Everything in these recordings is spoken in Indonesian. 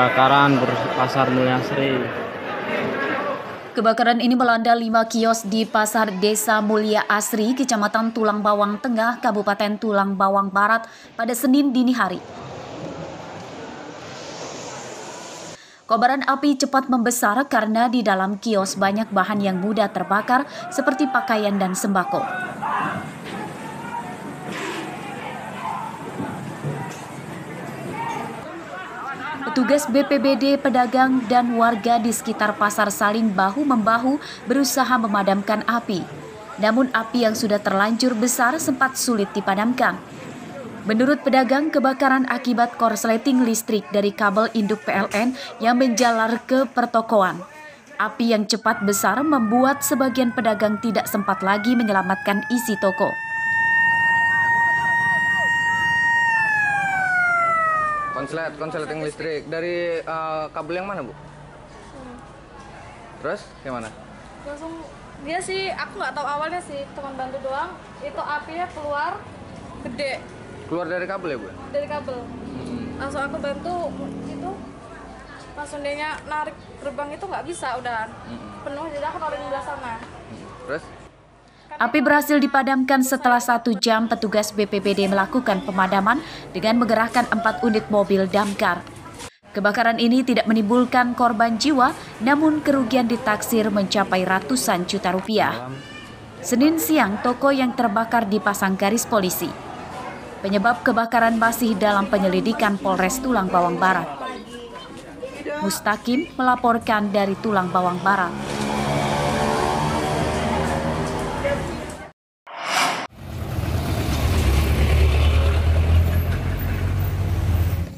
kebakaran Pasar Mulyasri. Kebakaran ini melanda 5 kios di Pasar Desa Mulia Asri, Kecamatan Tulang Bawang Tengah, Kabupaten Tulang Bawang Barat pada Senin dini hari. Kobaran api cepat membesar karena di dalam kios banyak bahan yang mudah terbakar seperti pakaian dan sembako. Petugas BPBD, pedagang, dan warga di sekitar pasar saling bahu-membahu berusaha memadamkan api. Namun api yang sudah terlanjur besar sempat sulit dipadamkan. Menurut pedagang, kebakaran akibat korsleting listrik dari kabel induk PLN yang menjalar ke pertokoan. Api yang cepat besar membuat sebagian pedagang tidak sempat lagi menyelamatkan isi toko. Konsleting listrik dari kabel yang mana, Bu? Terus gimana? Langsung dia sih, aku nggak tahu awalnya sih, teman bantu doang. Itu apinya keluar gede. Keluar dari kabel ya, Bu? Dari kabel. Langsung aku bantu itu, langsung dia narik gerbang itu nggak bisa, udah penuh, jadi aku taruh di belah sana. Terus? Api berhasil dipadamkan setelah 1 jam petugas BPBD melakukan pemadaman dengan mengerahkan 4 unit mobil damkar. Kebakaran ini tidak menimbulkan korban jiwa, namun kerugian ditaksir mencapai ratusan juta rupiah. Senin siang, toko yang terbakar dipasang garis polisi. Penyebab kebakaran masih dalam penyelidikan Polres Tulang Bawang Barat. Mustaqim melaporkan dari Tulang Bawang Barat.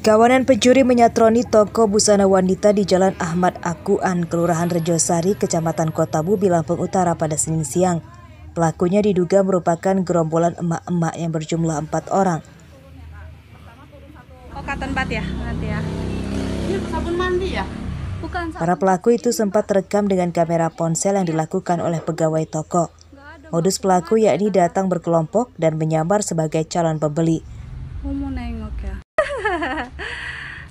Kawanan pencuri menyatroni toko busana wanita di Jalan Ahmad Akuan, Kelurahan Rejosari, Kecamatan Kotabubi, Lampung Utara pada Senin siang. Pelakunya diduga merupakan gerombolan emak-emak yang berjumlah 4 orang. Oh, cotton bud ya nanti ya. Ini sabun mandi ya? Bukan. Para pelaku itu sempat terekam dengan kamera ponsel yang dilakukan oleh pegawai toko. Modus pelaku yakni datang berkelompok dan menyamar sebagai calon pembeli. Mau nengok ya.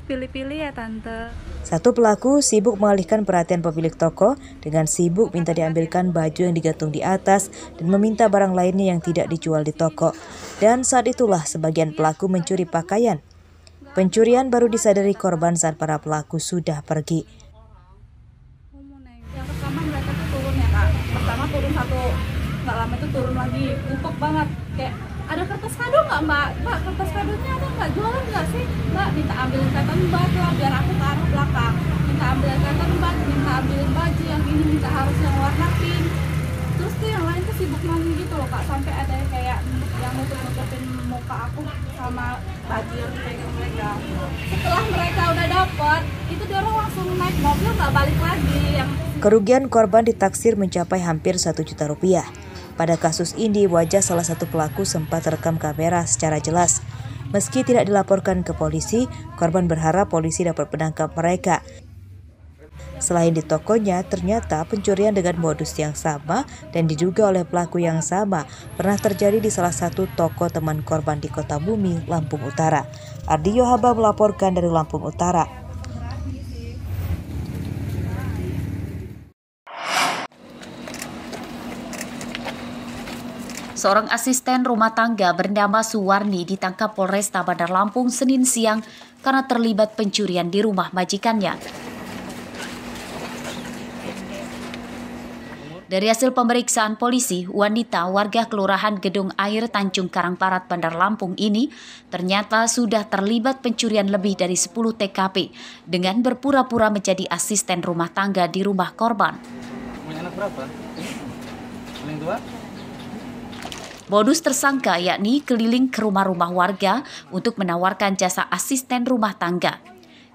Pilih-pilih ya tante. Satu pelaku sibuk mengalihkan perhatian pemilik toko dengan sibuk minta diambilkan baju yang digantung di atas dan meminta barang lainnya yang tidak dijual di toko. Dan saat itulah sebagian pelaku mencuri pakaian. Pencurian baru disadari korban saat para pelaku sudah pergi. Yang pertama mereka tuh turun ya Kak. Pertama turun satu, nggak lama itu turun lagi. Upek banget. Kayak ada kertas kado nggak Mbak? Mbak, kertas kadonya ada nggak? Jualan nggak sih? Mbak, minta ambilin cotton bud lah biar aku ke arah belakang. Minta ambilin cotton bud, minta ambilin baju yang ini, minta harus yang warna pink. Terus tuh yang lain tuh sibuk nangis gitu loh Kak. Sampai ada kayak yang nutup-nutupin muka aku sama baju yang dipegang mereka. Setelah mereka udah dapet, itu dia orang langsung naik mobil nggak balik lagi. Kerugian korban ditaksir mencapai hampir 1 juta rupiah. Pada kasus ini, wajah salah satu pelaku sempat terekam kamera secara jelas. Meski tidak dilaporkan ke polisi, korban berharap polisi dapat menangkap mereka. Selain di tokonya, ternyata pencurian dengan modus yang sama dan diduga oleh pelaku yang sama pernah terjadi di salah satu toko teman korban di Kotabubi, Lampung Utara. Ardi Yohaba melaporkan dari Lampung Utara. Seorang asisten rumah tangga bernama Suwarni ditangkap Polresta Bandar Lampung Senin siang karena terlibat pencurian di rumah majikannya. Dari hasil pemeriksaan polisi, wanita warga Kelurahan Gedung Air Tanjung Karang Barat Bandar Lampung ini ternyata sudah terlibat pencurian lebih dari 10 TKP dengan berpura-pura menjadi asisten rumah tangga di rumah korban. Punya anak berapa? Paling tua? Modus tersangka yakni keliling ke rumah-rumah warga untuk menawarkan jasa asisten rumah tangga.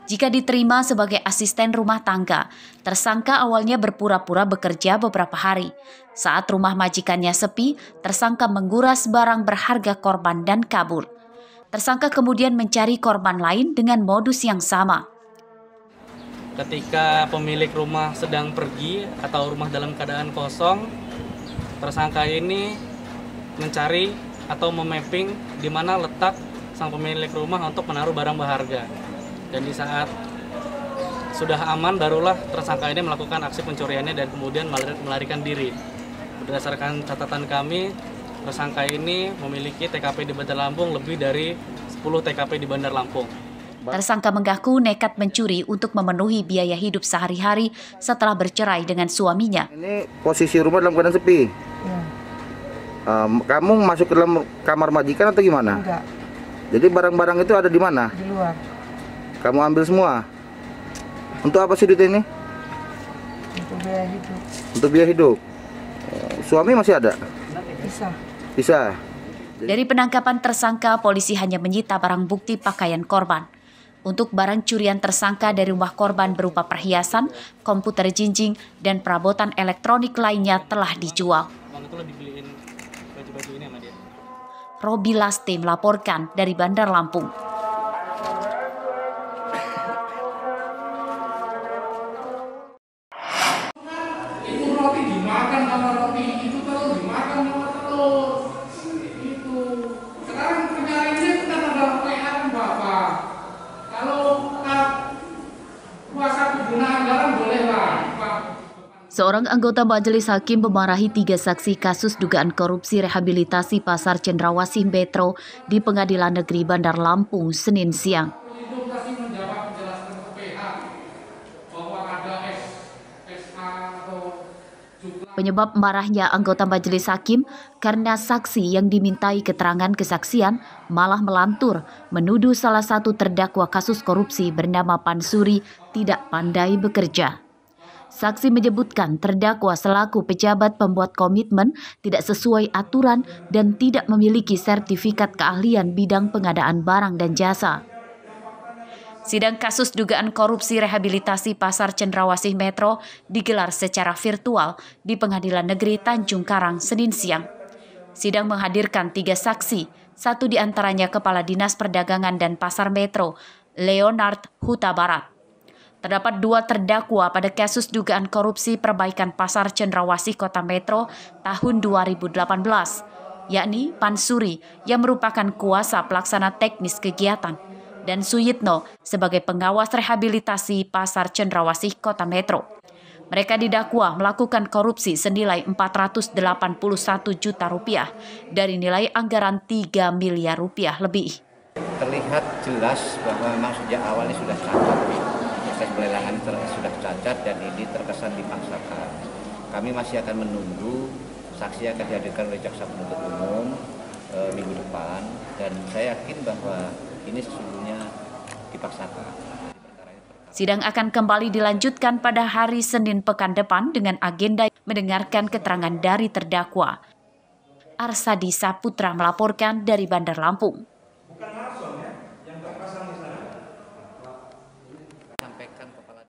Jika diterima sebagai asisten rumah tangga, tersangka awalnya berpura-pura bekerja beberapa hari. Saat rumah majikannya sepi, tersangka menguras barang berharga korban dan kabur. Tersangka kemudian mencari korban lain dengan modus yang sama. Ketika pemilik rumah sedang pergi atau rumah dalam keadaan kosong, tersangka ini mencari atau memapping di mana letak sang pemilik rumah untuk menaruh barang berharga. Dan di saat sudah aman, barulah tersangka ini melakukan aksi pencuriannya dan kemudian melarikan diri. Berdasarkan catatan kami, tersangka ini memiliki TKP di Bandar Lampung lebih dari 10 TKP di Bandar Lampung. Tersangka mengaku nekat mencuri untuk memenuhi biaya hidup sehari-hari setelah bercerai dengan suaminya. Ini posisi rumah dalam keadaan sepi. Ya, Kamu masuk ke dalam kamar majikan atau gimana? enggak, Jadi barang-barang itu ada di mana? di luar. Kamu ambil semua. Untuk apa sih duit ini? Untuk biaya hidup. Untuk biaya hidup. Suami masih ada? Bisa. Bisa. Dari penangkapan tersangka, polisi hanya menyita barang bukti pakaian korban. Untuk barang curian tersangka dari rumah korban berupa perhiasan, komputer jinjing, dan perabotan elektronik lainnya telah dijual. Bang itu lebih beliin baju-baju ini sama dia. Robi Laste melaporkan dari Bandar Lampung. Itu roti dimakan sama roti, itu telur dimakan sama telur. Itu. Sekarang pencariannya kita pada PA Bapak. Kalau kuasa pengguna anggaran bolehlah, Pak. Seorang anggota majelis hakim memarahi 3 saksi kasus dugaan korupsi rehabilitasi Pasar Cendrawasih Metro di Pengadilan Negeri Bandar Lampung, Senin siang. Itu pasti menjawab menjelaskan ke PH bahwa ada SSA atau jumlah. Penyebab marahnya anggota majelis hakim karena saksi yang dimintai keterangan kesaksian malah melantur menuduh salah satu terdakwa kasus korupsi bernama Pansuri tidak pandai bekerja. Saksi menyebutkan terdakwa selaku pejabat pembuat komitmen tidak sesuai aturan dan tidak memiliki sertifikat keahlian bidang pengadaan barang dan jasa. Sidang kasus dugaan korupsi rehabilitasi Pasar Cendrawasih Metro digelar secara virtual di Pengadilan Negeri Tanjung Karang, Senin siang. Sidang menghadirkan 3 saksi, 1 diantaranya Kepala Dinas Perdagangan dan Pasar Metro, Leonard Huta Barat. Terdapat 2 terdakwa pada kasus dugaan korupsi perbaikan Pasar Cendrawasih Kota Metro tahun 2018, yakni Pansuri yang merupakan kuasa pelaksana teknis kegiatan, dan Suyitno sebagai pengawas rehabilitasi Pasar Cendrawasih Kota Metro. Mereka didakwa melakukan korupsi senilai 481 juta rupiah dari nilai anggaran 3 miliar rupiah lebih. Terlihat jelas bahwa memang sejak awal ini sudah cacat. Proses pelelangan sudah cacat dan ini terkesan dipaksakan. Kami masih akan menunggu saksi akan dihadirkan oleh jaksa penuntut umum minggu depan dan saya yakin bahwa ini sesungguhnya dipaksakan. Sidang akan kembali dilanjutkan pada hari Senin pekan depan dengan agenda mendengarkan keterangan dari terdakwa. Arsadi Saputra melaporkan dari Bandar Lampung.